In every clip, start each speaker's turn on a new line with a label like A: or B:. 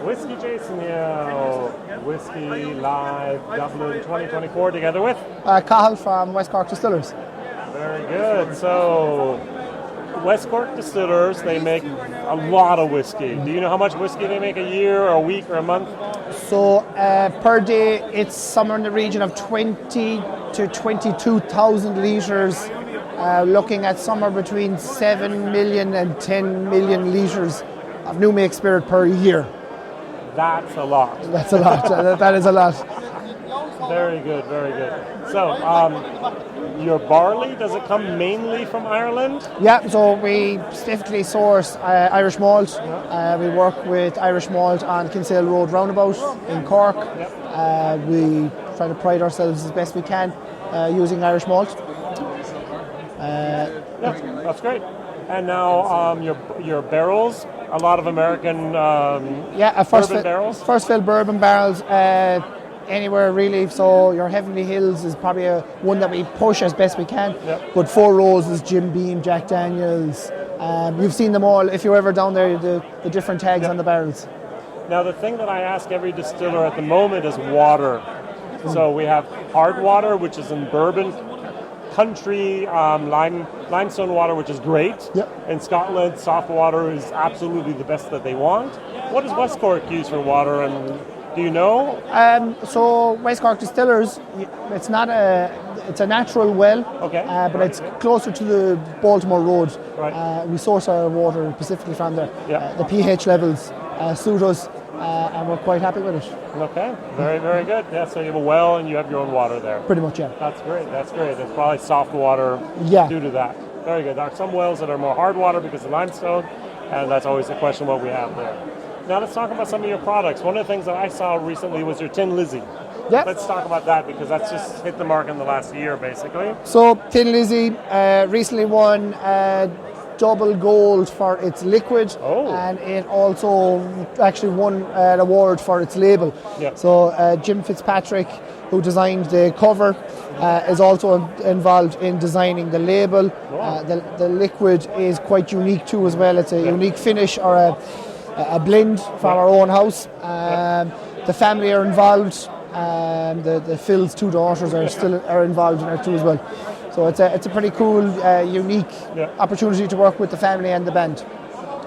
A: WhiskyJason here, Whiskey Live Dublin 2024 together with
B: Cathal from West Cork Distillers.
A: Very good. So, West Cork Distillers, they make a lot of whiskey. Do you know how much whiskey they make a year or a week or a month?
B: So per day it's somewhere in the region of 20 to 22,000 litres, looking at somewhere between 7 million and 10 million litres of new make spirit per year.
A: That's a lot.
B: That's a lot. That is a lot.
A: Very good, very good. So, your barley, does it come mainly from Ireland?
B: Yeah, so we specifically source Irish malt. We work with Irish malt on Kinsale Road roundabout in Cork. We try to pride ourselves as best we can using Irish malt.
A: Yeah, that's great. And now your barrels, a lot of American bourbon barrels?
B: First fill bourbon barrels. Anywhere really, so your Heavenly Hills is probably one that we push as best we can. But Four Roses, Jim Beam, Jack Daniels, you've seen them all if you're ever down there, the different tags on the barrels.
A: Now the thing that I ask every distiller at the moment is water. So we have hard water, which is in bourbon, country limestone water, which is great. In Scotland, soft water is absolutely the best that they want. What does West Cork use for water, and do you know?
B: So West Cork Distillers, it's a natural well, but it's closer to the Baltimore Road. We source our water specifically from there. The pH levels suit us, and we're quite happy with it.
A: Okay, very, very good. Yeah, so you have a well and you have your own water there.
B: Pretty much, yeah.
A: That's great, that's great. It's probably soft water due to that. Very good. There are some wells that are more hard water because of limestone, and that's always the question what we have there. Now let's talk about some of your products. One of the things that I saw recently was your Tin Lizzie. Let's talk about that because that's just hit the mark in the last year, basically.
B: So Tin Lizzie recently won double gold for its liquid, and it also actually won an award for its label. So Jim Fitzpatrick, who designed the cover, is also involved in designing the label. The liquid is quite unique too as well. It's a unique finish, or a blend from our own house. The family are involved. The Phil's two daughters are involved in it too as well. So it's a pretty cool, unique opportunity to work with the family and the band.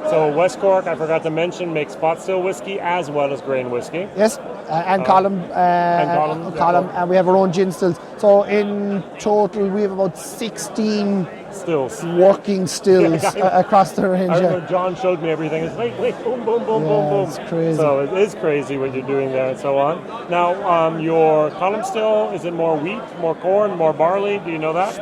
A: So West Cork, I forgot to mention, makes pot still whiskey as well as grain whiskey.
B: Yes, and column. And we have our own gin stills. So in total, we have about 16
A: stills,
B: working stills across the range.
A: I remember John showed me everything. It's wait, boom, boom, boom, boom, boom.
B: It's crazy.
A: So it is crazy what you're doing there and so on. Now, your column still, is it more wheat, more corn, more barley? Do you know that?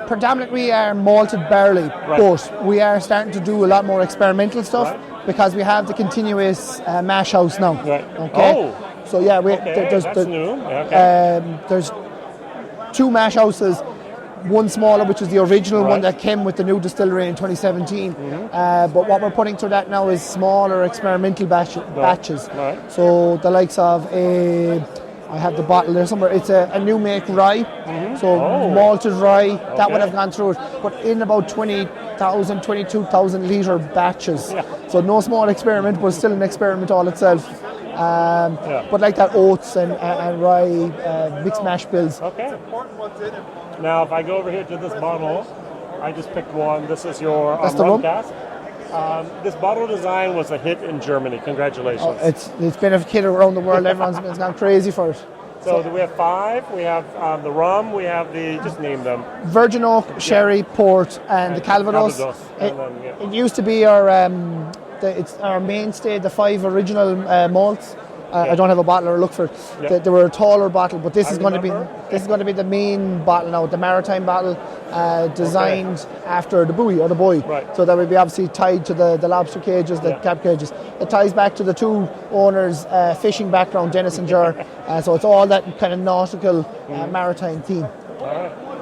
B: Predominantly we are malted barley, but we are starting to do a lot more experimental stuff because we have the continuous mash house now. So yeah, there's two mash houses. One smaller, which is the original one that came with the new distillery in 2017. But what we're putting through that now is smaller experimental batches. So the likes of I have the bottle there somewhere. It's a new make rye, so malted rye that would have gone through it, but in about 20,000, 22,000 litre batches. So no small experiment, but still an experiment all itself. But like that, oats and rye mixed mash bills.
A: Now, if I go over here to this bottle, I just picked one. This is your rum cask. This bottle design was a hit in Germany. Congratulations.
B: It's been a hit around the world. Everyone's gone crazy for it.
A: So we have five. We have the rum. We have just name them.
B: Virgin Oak, Sherry, Port, and the Calvados. It used to be it's our mainstay, the 5 original malts. I don't have a bottle or look for it. They were a taller bottle, but this is going to be the main bottle now, the maritime bottle, designed after the buoy or the buoy. So that would be obviously tied to the lobster cages, the cap cages. It ties back to the two owners' fishing background, Dennis and Ger. So it's all that kind of nautical maritime theme.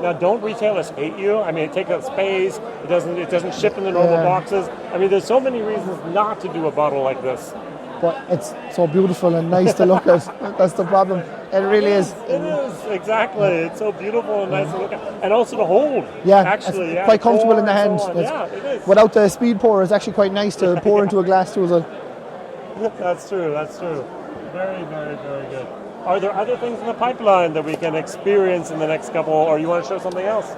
A: Now, don't retailers hate you? I mean, it takes up space. It doesn't ship in the normal boxes. I mean, there's so many reasons not to do a bottle like this.
B: But it's so beautiful and nice to look at. That's the problem. It really is.
A: It is, exactly. It's so beautiful and nice to look at. And also to hold.
B: Actually. It's quite comfortable in the hand.
A: So it is.
B: Without the speed pour, it's actually quite nice to pour into a glass too as well.
A: That's true. That's true. Very, very, very good. Are there other things in the pipeline that we can experience in the next couple, or you want to show something else?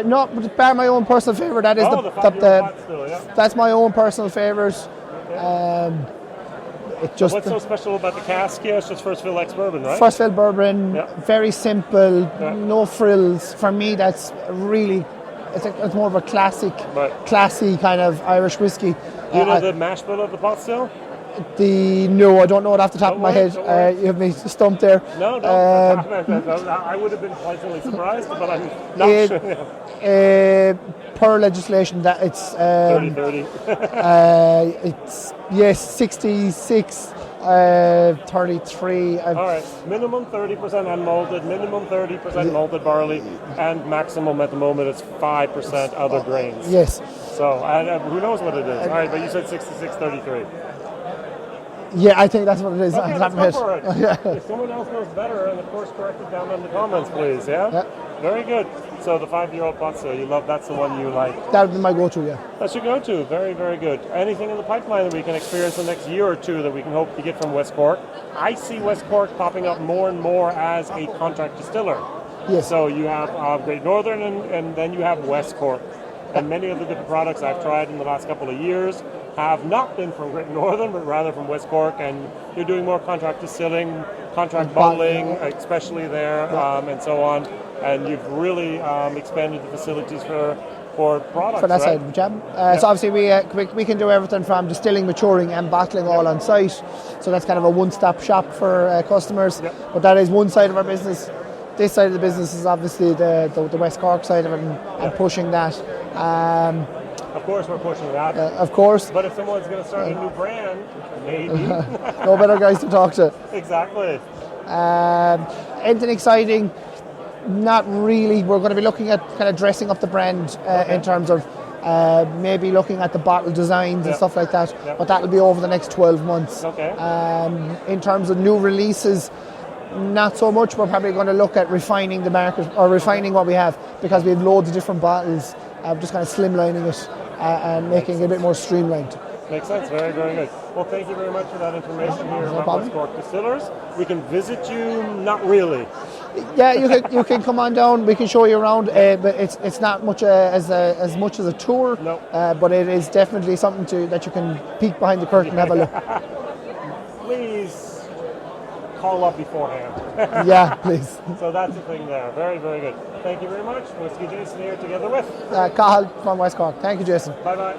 B: No, bar my own personal favourite. That is
A: the 5-year-old pot still, yeah.
B: That's my own personal favourite.
A: Okay. What's so special about the cask? Yeah, it's just first fill ex-bourbon, right?
B: First fill bourbon, very simple, no frills. For me, that's really, it's more of a classy kind of Irish whiskey.
A: Do you know the mash bill of the pot still?
B: No, I don't know it off the top of my head. You have me stumped there.
A: No. I would have been pleasantly surprised, but I'm not sure.
B: Per legislation, that it's
A: 30-30.
B: it's 66. 33.
A: All right, minimum 30% unmalted, minimum 30% malted barley, and maximum at the moment is 5% other grains.
B: Yes.
A: So, who knows what it is? All right, but you said 66-33.
B: Yeah, I think that's what it is.
A: Okay, let's go for it. If someone else knows better, and of course correct it down in the comments, please. Yeah? Very good. So the 5-year-old pot still, you love, that's the one you like?
B: That would be my go-to, yeah.
A: That's your go-to. Very, very good. Anything in the pipeline that we can experience the next year or two that we can hope to get from West Cork? I see West Cork popping up more and more as a contract distiller.
B: Yes.
A: So you have Great Northern and then you have West Cork. And many of the different products I've tried in the last couple of years have not been from Great Northern, but rather from West Cork, and you're doing more contract distilling, contract bottling, especially there, and so on. And you've really expanded the facilities for products,
B: for that side of the job. So obviously we can do everything from distilling, maturing, and bottling all on site. So that's kind of a one-stop shop for customers. But that is one side of our business. This side of the business is obviously the West Cork side of it, and pushing that.
A: Of course, we're pushing that.
B: Of course.
A: But if someone's going to start a new brand, maybe.
B: No better guys to talk to.
A: Exactly.
B: Anything exciting? Not really. We're going to be looking at kind of dressing up the brand in terms of maybe looking at the bottle designs and stuff like that. But that'll be over the next 12 months.
A: Okay.
B: In terms of new releases, not so much. We're probably going to look at refining the market or refining what we have, because we have loads of different bottles. Just kind of slimlining it and making it a bit more streamlined.
A: Makes sense. Very, very good. Well, thank you very much for that information here about West Cork Distillers. We can visit you, not really.
B: Yeah, you can come on down. We can show you around, but it's not much as much as a tour.
A: No.
B: But it is definitely something that you can peek behind the curtain and have a look.
A: Please call up beforehand.
B: Yeah, please.
A: So that's the thing there. Very, very good. Thank you very much. WhiskyJason here together with
B: Cathal from West Cork. Thank you, Jason.
A: Bye-bye.